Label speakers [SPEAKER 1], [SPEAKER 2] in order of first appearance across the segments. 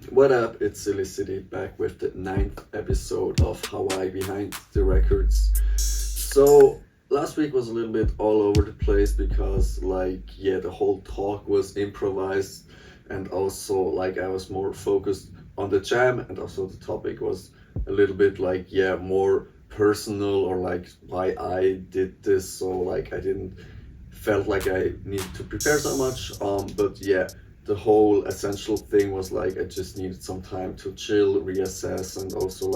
[SPEAKER 1] What up, it's Silly City back with the 9th episode of HWY Behind The Recordz. So last week was a little bit all over the place because the whole talk was improvised, and also I was more focused on the jam, and also the topic was a little bit more personal, or why I did this. So I didn't felt like I needed to prepare so much, but the whole essential thing was I just needed some time to chill, reassess, and also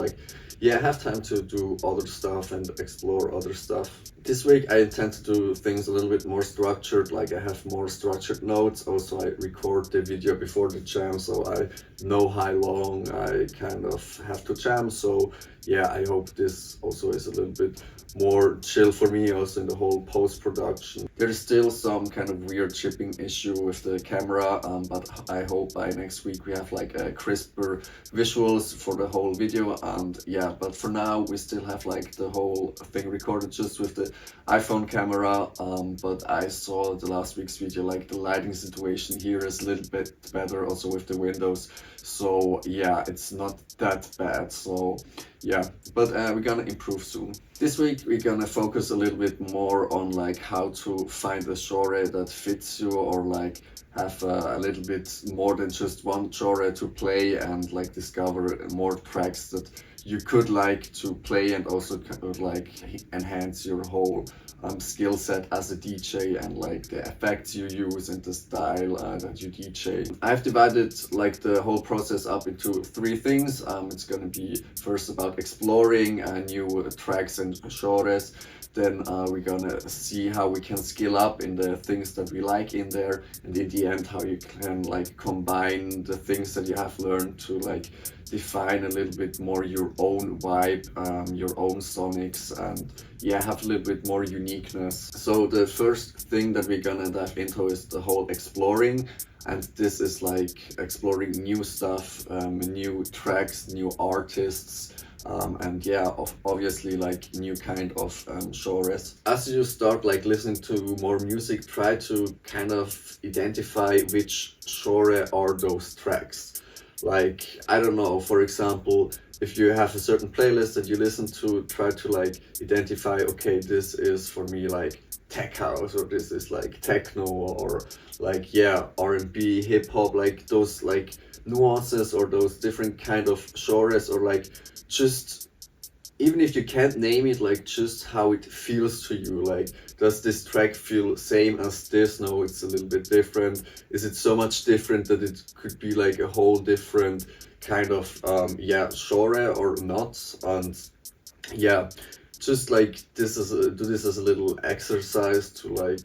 [SPEAKER 1] have time to do other stuff and explore other stuff. This week I intend to do things a little bit more structured, I have more structured notes. Also, I record the video before the jam, so I know how long I kind of have to jam. So I hope this also is a little bit more chill for me, also in the whole post-production. There's still some kind of weird chipping issue with the camera, but I hope by next week we have a crisper visuals for the whole video. And but for now we still have the whole thing recorded just with the iPhone camera, but I saw the last week's video, the lighting situation here is a little bit better also with the windows. So it's not that bad. So but we're gonna improve soon. This week we're gonna focus a little bit more on how to find a genre that fits you, or have a little bit more than just one genre to play, and discover more tracks that you could to play, and also could enhance your whole skill set as a DJ, and the effects you use and the style that you DJ. I've divided the whole process up into three things. It's gonna be first about exploring new tracks and genres. Then we're gonna see how we can skill up in the things that we like in there, and in the end how you can combine the things that you have learned to define a little bit more your own vibe, your own sonics, and have a little bit more uniqueness. So the first thing that we're gonna dive into is the whole exploring, and this is exploring new stuff, new tracks, new artists, and obviously new kind of genres. As you start listening to more music, try to kind of identify which genre are those tracks. I don't know, for example, if you have a certain playlist that you listen to, try to identify, okay, this is for me tech house, or this is techno, or R&B, hip hop, those nuances, or those different kind of genres, or just, even if you can't name it, just how it feels to you. Does this track feel same as this? No, it's a little bit different. Is it so much different that it could be a whole different kind of genre, or not? And just do this as a little exercise to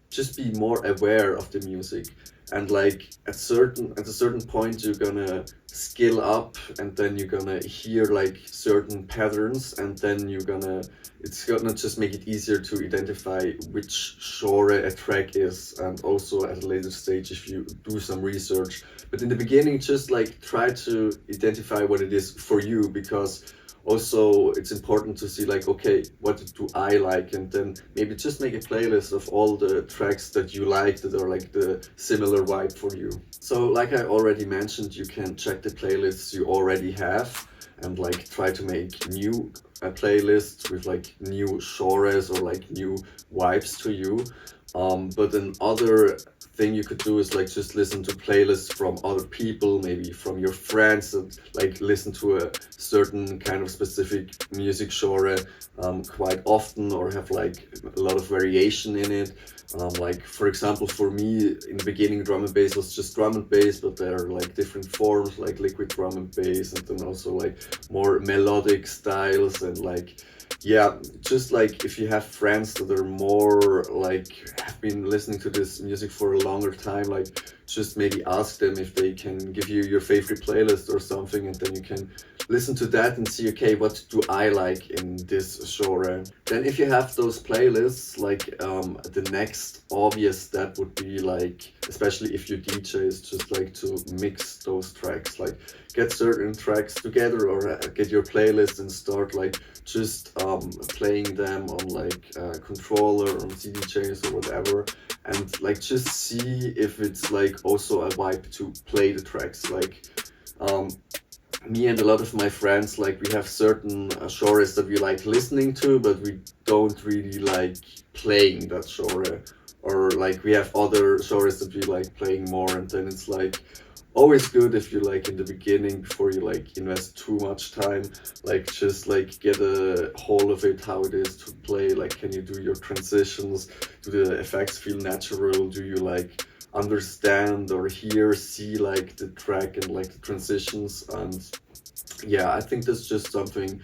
[SPEAKER 1] just be more aware of the music. And at a certain point you're gonna skill up, and then you're gonna hear certain patterns, and then it's gonna just make it easier to identify which genre a track is, and also at a later stage if you do some research. But in the beginning, just try to identify what it is for you, because also it's important to see okay, what do I like, and then maybe just make a playlist of all the tracks that you like that are the similar vibe for you. So I already mentioned, you can check the playlists you already have, and try to make new playlists with new genres, or new vibes to you. But another thing you could do is just listen to playlists from other people, maybe from your friends, that listen to a certain kind of specific music genre quite often, or have a lot of variation in it. For example, for me in the beginning, drum and bass was just drum and bass, but there are different forms, liquid drum and bass, and then also more melodic styles, and just if you have friends that are more have been listening to this music for a longer time, just maybe ask them if they can give you your favorite playlist or something, and then you can listen to that and see, okay, what do I like in this genre. Then if you have those playlists, the next obvious step would be especially if you DJ, is just to mix those tracks, get certain tracks together, or get your playlist and start just playing them on a controller or on CDJs or whatever, and just see if it's like also a vibe to play the tracks. Like me and a lot of my friends, like we have certain genres that we like listening to, but we don't really like playing that genre. Or like we have other genres that we like playing more, and then it's like always good if you like in the beginning, before you like invest too much time, like just like get a hold of it, how it is to play. Like, can you do your transitions? Do the effects feel natural? Do you like understand or hear, see like the track and like the transitions? And yeah, I think that's just something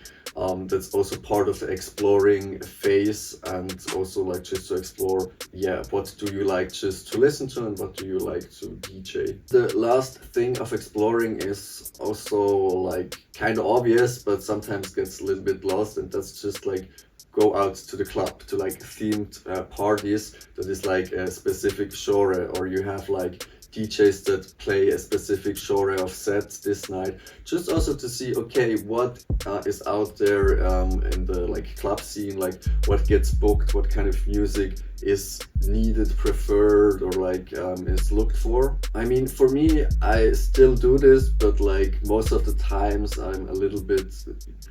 [SPEAKER 1] that's also part of the exploring phase, and also like just to explore, yeah, what do you like just to listen to and what do you like to DJ. The last thing of exploring is also like kind of obvious, but sometimes gets a little bit lost, and that's just like go out to the club, to like themed parties that is like a specific genre, or you have like DJs that play a specific genre of sets this night, just also to see, okay, what is out there in the like club scene, like what gets booked, what kind of music is needed, preferred, or like is looked for. I mean, for me, I still do this, but like most of the times I'm a little bit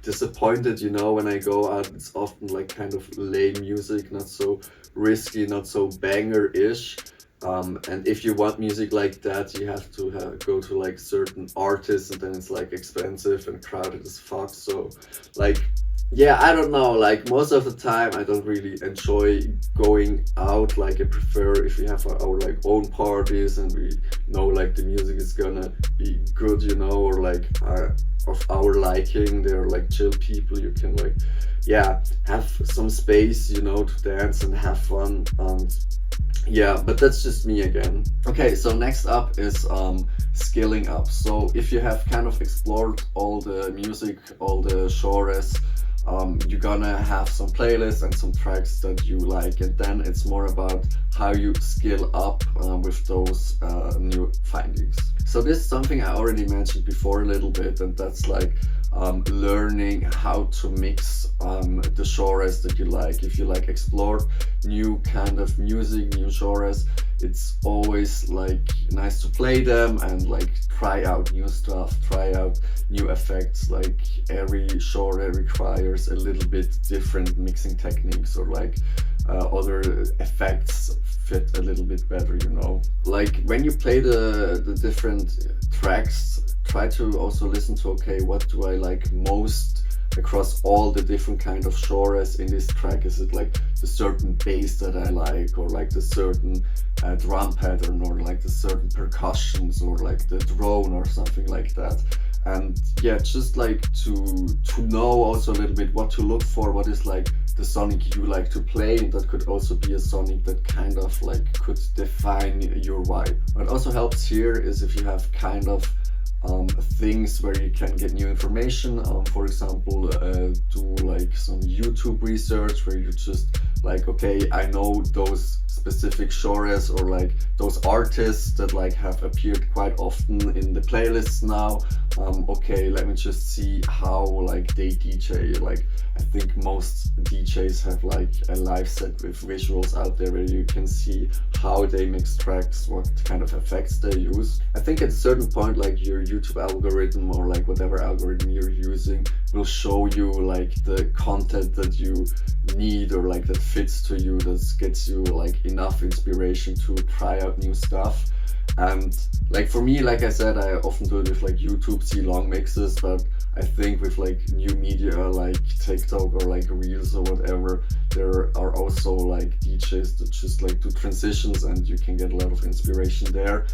[SPEAKER 1] disappointed, you know, when I go out. It's often like kind of lame music, not so risky, not so banger-ish. And if you want music like that, you have to go to like certain artists, and then it's like expensive and crowded as fuck. So like, yeah, I don't know, like most of the time I don't really enjoy going out. Like I prefer if we have our like own parties and we know like the music is gonna be good, you know, or like of our liking. They're like chill people, you can like, yeah, have some space, you know, to dance and have fun. And yeah, but that's just me again. Okay, so next up is skilling up. So if you have kind of explored all the music, all the genres, you're gonna have some playlists and some tracks that you like, and then it's more about how you skill up with those new findings. So this is something I already mentioned before a little bit, and that's like learning how to mix the genres that you like. If you like explore new kind of music, new genres, it's always like nice to play them and like try out new stuff, try out new effects. Like every genre requires a little bit different mixing techniques, or like other effects fit a little bit better, you know. Like when you play the different tracks, try to also listen to, okay, what do I like most across all the different kind of genres in this track? Is it like the certain bass that I like, or like the certain drum pattern, or like the certain percussions, or like the drone or something like that? And yeah, just like to know also a little bit what to look for, what is like the sonic you like to play, and that could also be a sonic that kind of like could define your vibe. What also helps here is if you have kind of things where you can get new information. For example, do like some YouTube research where you just like, okay, I know those specific genres, or like those artists that like have appeared quite often in the playlists now. Okay, let me just see how like they DJ. Like I think most DJs have like a live set with visuals out there where you can see how they mix tracks, what kind of effects they use. I think at a certain point, like your YouTube algorithm, or like whatever algorithm you're using, will show you like the content that you need, or like that fits to you, that gets you like enough inspiration to try out new stuff. And like for me, like I said, I often do it with like YouTube see long mixes, but I think with like new media like TikTok or like Reels or whatever, there are also like DJs that just like do transitions, and you can get a lot of inspiration there.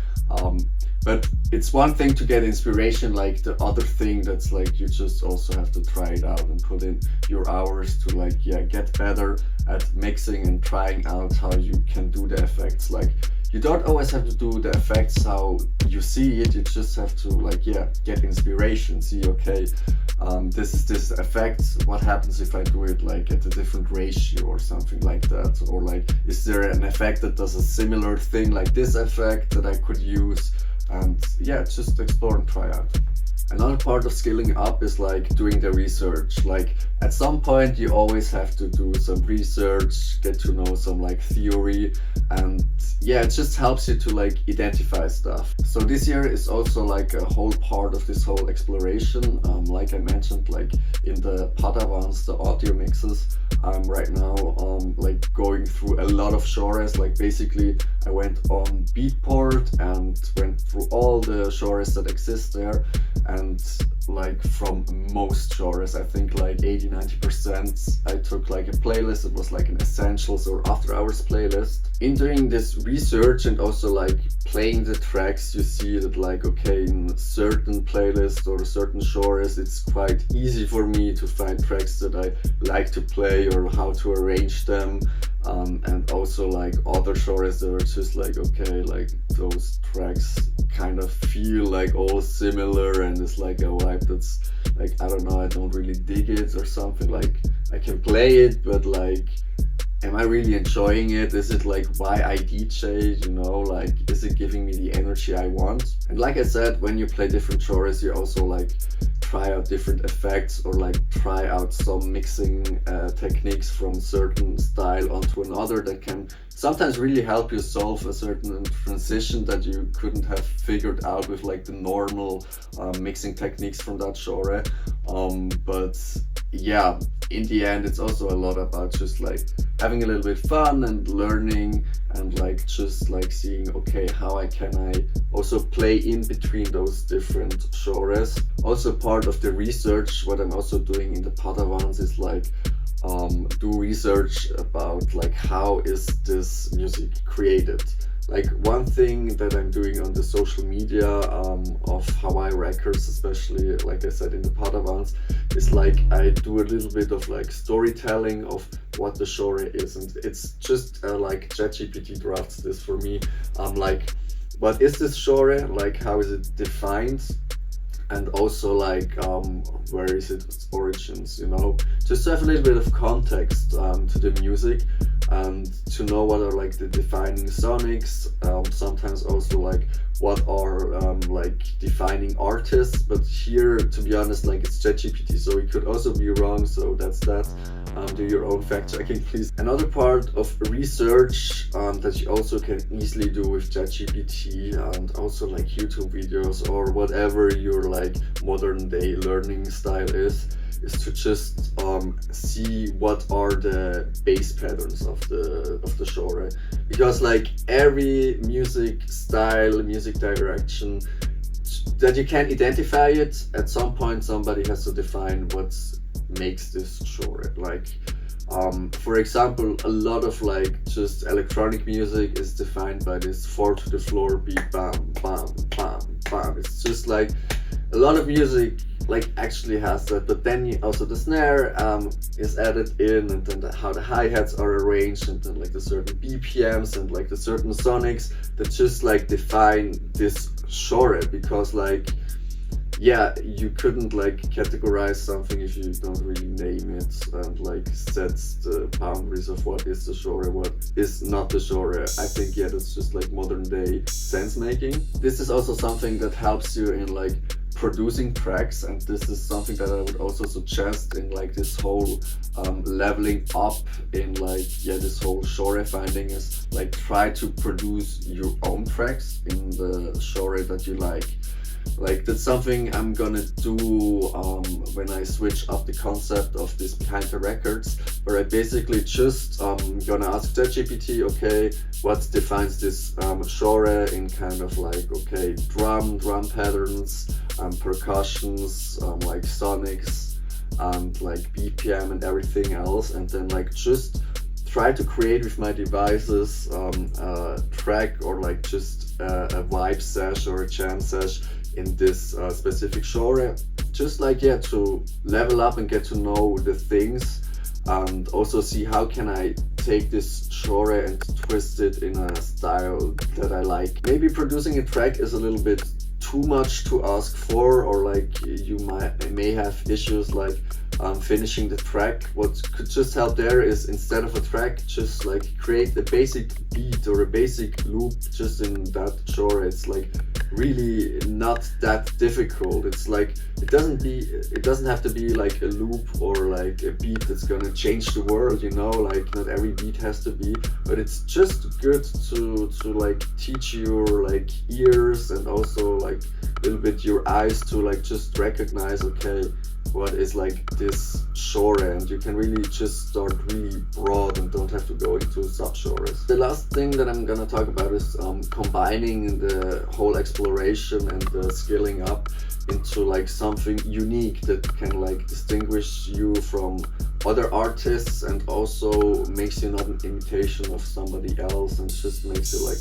[SPEAKER 1] But it's one thing to get inspiration, like the other thing that's like you just also have to try it out and put in your hours to like, yeah, get better at mixing and trying out how you can do the effects. Like you don't always have to do the effects how you see it, you just have to like, yeah, get inspiration, see, okay, this is this effect, what happens if I do it like at a different ratio or something like that, or like is there an effect that does a similar thing like this effect that I could use? And yeah, just explore and try out. Another part of skilling up is like doing the research. Like at some point you always have to do some research, get to know some like theory, and yeah, it just helps you to like identify stuff. So this year is also like a whole part of this whole exploration. Like I mentioned, like in the Padawans, the audio mixes, I'm right now like going through a lot of genres. Like basically I went on Beatport and went through all the genres that exist there, and like from most genres, I think like 80-90% I took like a playlist. It was like an essentials or after hours playlist. In doing this research and also like playing the tracks, you see that like okay, in certain playlists or certain genres it's quite easy for me to find tracks that I like to play or how to arrange them, and also like other genres that are just like okay, like those tracks kind of feel like all similar and it's like a vibe that's like, I don't know, I don't really dig it or something. Like I can play it, but like, am I really enjoying it? Is it like why I DJ, you know, like is it giving me the energy I want? And like I said, when you play different genres, you also like try out different effects or like try out some mixing techniques from certain style onto another that can sometimes really help you solve a certain transition that you couldn't have figured out with like the normal mixing techniques from that genre. But yeah, in the end it's also a lot about just like having a little bit fun and learning and like just like seeing okay, how can I also play in between those different genres. Also part of the research, what I'm also doing in the Padawans is like do research about like how is this music created. Like one thing that I'm doing on the social media of HWY-BTR, especially like I said in the Padawans, is like I do a little bit of like storytelling of what the genre is, and it's just like ChatGPT drafts this for me. I'm like, what is this genre? Like how is it defined? And also like where is its origins, you know, just to have a little bit of context to the music and to know what are like the defining sonics, sometimes also like what are like defining artists. But here, to be honest, like it's ChatGPT, so it could also be wrong, so that's that. Do your own fact checking, please. Another part of research that you also can easily do with ChatGPT and also like YouTube videos or whatever your like modern day learning style is to just see what are the bass patterns of the genre, because like every music style, music direction, that you can identify it, at some point somebody has to define what makes this genre. Like for example, a lot of like just electronic music is defined by this 4 to the floor beat, bam bam bam bam. It's just like a lot of music like actually has that, but then also the snare is added in, and then how the hi-hats are arranged, and then like the certain BPMs and like the certain sonics that just like define this genre. Because like yeah, you couldn't like categorize something if you don't really name it and like set the boundaries of what is the genre, what is not the genre. I think yeah, that's just like modern day sense making. This is also something that helps you in like producing tracks, and this is something that I would also suggest in like this whole leveling up in like yeah, this whole genre finding is like try to produce your own tracks in the genre that you like. Like that's something I'm gonna do when I switch up the concept of this Behind The Recordz, where I basically just gonna ask ChatGPT, okay, what defines this genre in kind of like okay, drum patterns, percussions, like sonics, and like BPM and everything else, and then like just try to create with my devices a track or like just a vibe sesh or a jam sesh in this specific genre, just like yeah, to level up and get to know the things, and also see how can I take this genre and twist it in a style that I like. Maybe producing a track is a little bit too much to ask for, or like you may have issues like finishing the track. What could just help there is, instead of a track, just like create a basic beat or a basic loop just in that genre. It's like really not that difficult. It's like it doesn't have to be like a loop or like a beat that's gonna change the world, you know, like not every beat has to be, but it's just good to like teach your like ears and also like a little bit your eyes to like just recognize, okay, what is like this genre, and you can really just start really broad and don't have to go into subgenres. The last thing that I'm gonna talk about is combining the whole exploration and the scaling up into like something unique that can like distinguish you from other artists and also makes you not an imitation of somebody else, and just makes you like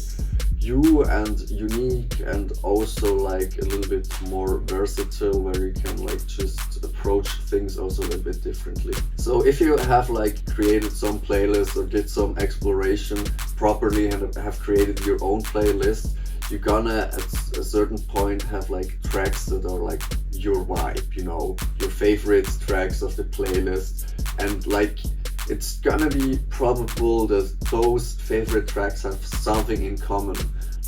[SPEAKER 1] you and unique, and also like a little bit more versatile, where you can like just approach things also a little bit differently. So if you have like created some playlist or did some exploration properly and have created your own playlist, you're gonna at a certain point have like tracks that are like your vibe, you know, your favorite tracks of the playlist, and like it's gonna be probable that those favorite tracks have something in common.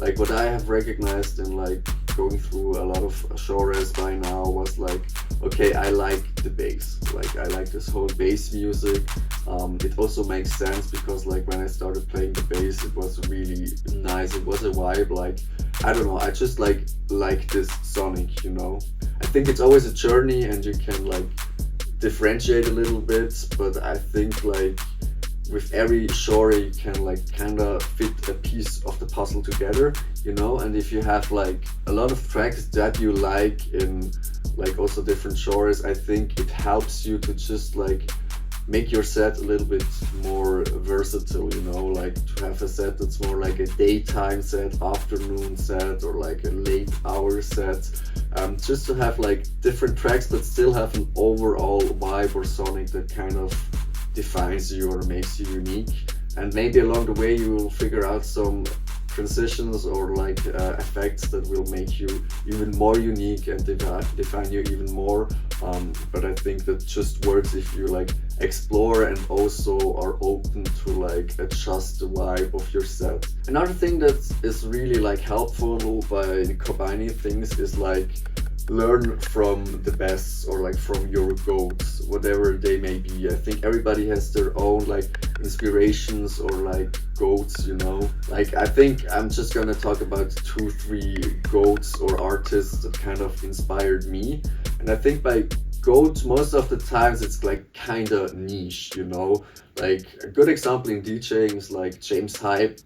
[SPEAKER 1] Like what I have recognized in like going through a lot of genres by now was like, okay, I like the bass, like I like this whole bass music. It also makes sense because like when I started playing the bass, it was really nice, it was a vibe, like I don't know, I just like this sonic, you know. I think it's always a journey and you can like differentiate a little bit, but I think like with every genre you can like kind of fit a piece of the puzzle together, you know. And if you have like a lot of tracks that you like in like also different genres, I think it helps you to just like make your set a little bit more versatile, you know, like to have a set that's more like a daytime set, afternoon set, or like a late hour set, just to have like different tracks but still have an overall vibe or sonic that kind of defines you or makes you unique. And maybe along the way you will figure out some transitions or like effects that will make you even more unique and define you even more. But I think that just works if you like explore and also are open to like adjust the vibe of your set. Another thing that is really like helpful by combining things is like learn from the best or like from your goats, whatever they may be. I think everybody has their own like inspirations or like goats, you know. Like I think I'm just gonna talk about 2-3 goats or artists that kind of inspired me. And I think by goat, most of the times it's like kind of niche, you know. Like a good example in DJing is like James Hype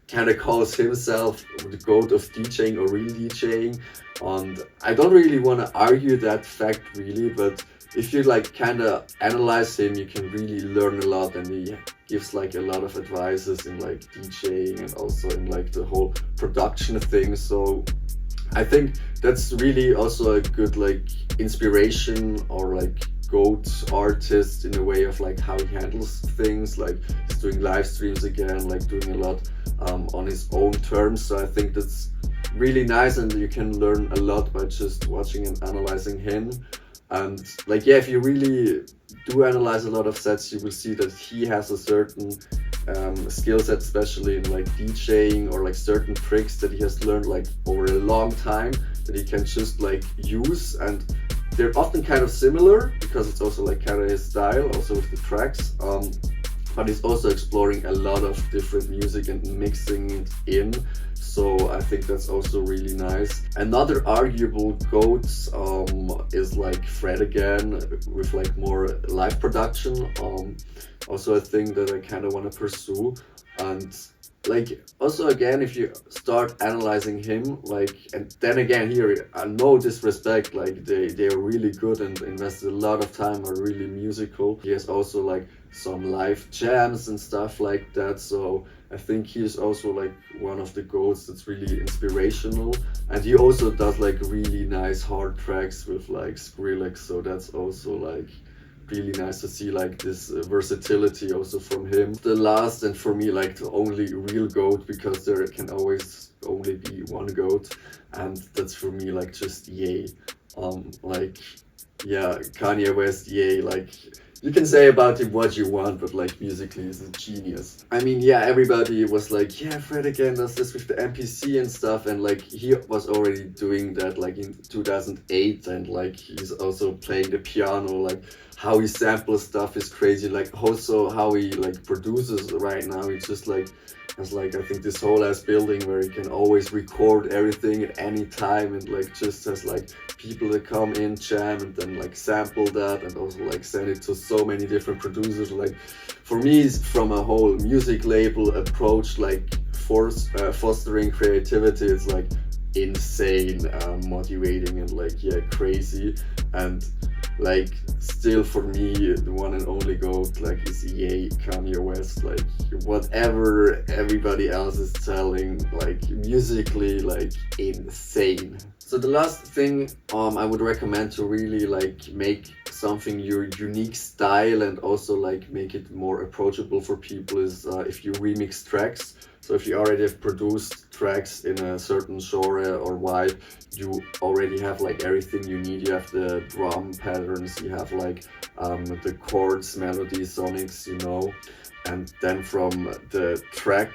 [SPEAKER 1] kind of calls himself the goat of DJing or real DJing, and I don't really want to argue that fact really, but if you like kind of analyze him, you can really learn a lot, and he gives like a lot of advices in like DJing and also in like the whole production thing. So I think that's really also a good like inspiration or like goat artist in a way of like how he handles things. Like he's doing live streams again, like doing a lot on his own terms. So I think that's really nice, and you can learn a lot by just watching and analyzing him. And like yeah, if you really do analyze a lot of sets, you will see that he has a certain skill set, especially in like DJing, or like certain tricks that he has learned like over a long time that he can just like use, and they're often kind of similar because it's also like kind of his style also with the tracks, but he's also exploring a lot of different music and mixing it in. So I think that's also really nice. Another arguable goat is like Fred again, with like more live production. Also a thing that I kind of want to pursue. And like also again, if you start analyzing him, like, and then again here, no disrespect, like they are really good and invested a lot of time, are really musical. He has also like some live jams and stuff like that. So I think he is also like one of the goats that's really inspirational, and he also does like really nice hard tracks with like Skrillex. So that's also like really nice to see like this versatility also from him. The last, and for me like the only real goat, because there can always only be one goat, and that's for me like just Ye. Like yeah, Kanye West, yay, like you can say about him what you want, but like musically he's a genius. I mean, yeah, everybody was like, yeah, Fred again does this with the MPC and stuff, and like he was already doing that like in 2008, and like he's also playing the piano, like how he samples stuff is crazy, like also how he like produces right now. It's just like has like I think this whole ass building where he can always record everything at any time, and like just has like people that come in, jam, and then like sample that and also like send it to so many different producers. Like for me, it's from a whole music label approach, like fostering creativity, it's like insane, motivating, and like yeah, crazy. And like still for me the one and only GOAT like is yay Kanye West. Like whatever everybody else is telling, like musically, like insane. So the last thing I would recommend to really like make something your unique style and also like make it more approachable for people is if you remix tracks. So if you already have produced tracks in a certain genre or vibe, you already have like everything you need. You have the drum patterns, you have like the chords, melodies, sonics, you know. And then from the track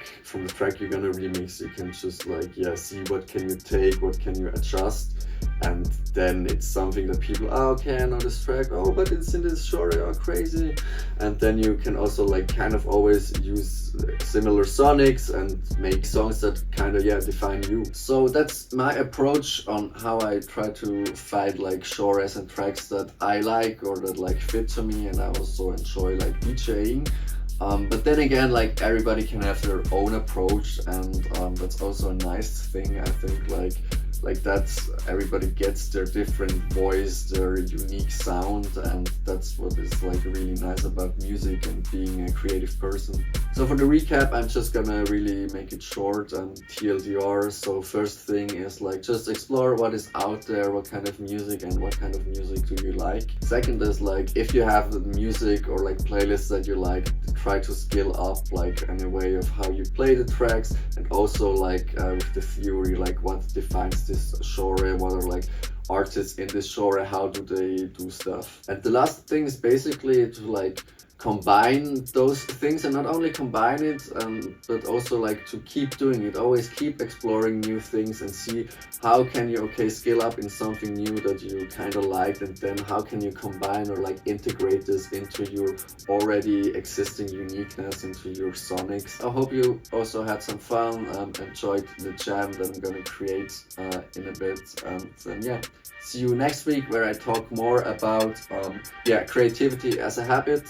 [SPEAKER 1] you're gonna remix, you can just like yeah, see what can you take, what can you adjust, and then it's something that people, oh, okay, I know this track, oh, but it's in this genre, oh, crazy. And then you can also like kind of always use similar sonics and make songs that kind of yeah, define you. So that's my approach on how I try to find like genres and tracks that I like or that like fit to me, and I also enjoy like DJing. But then again, like everybody can have their own approach, and that's also a nice thing. I think like that's everybody gets their different voice, their unique sound, and that's what is like really nice about music and being a creative person. So for the recap, I'm just gonna really make it short and TLDR. So first thing is like just explore what is out there, what kind of music and what kind of music do you like. Second is like if you have the music or like playlists that you like, try to skill up like in a way of how you play the tracks, and also like with the theory, like what defines this genre, what are like artists in this genre, how do they do stuff. And the last thing is basically to like combine those things, and not only combine it, but also like to keep doing it, always keep exploring new things and see how can you scale up in something new that you kind of like, and then how can you combine or like integrate this into your already existing uniqueness, into your sonics. I hope you also had some fun and enjoyed the jam that I'm gonna create in a bit, and then yeah, see you next week where I talk more about creativity as a habit.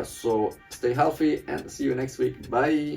[SPEAKER 1] So stay healthy and see you next week. Bye.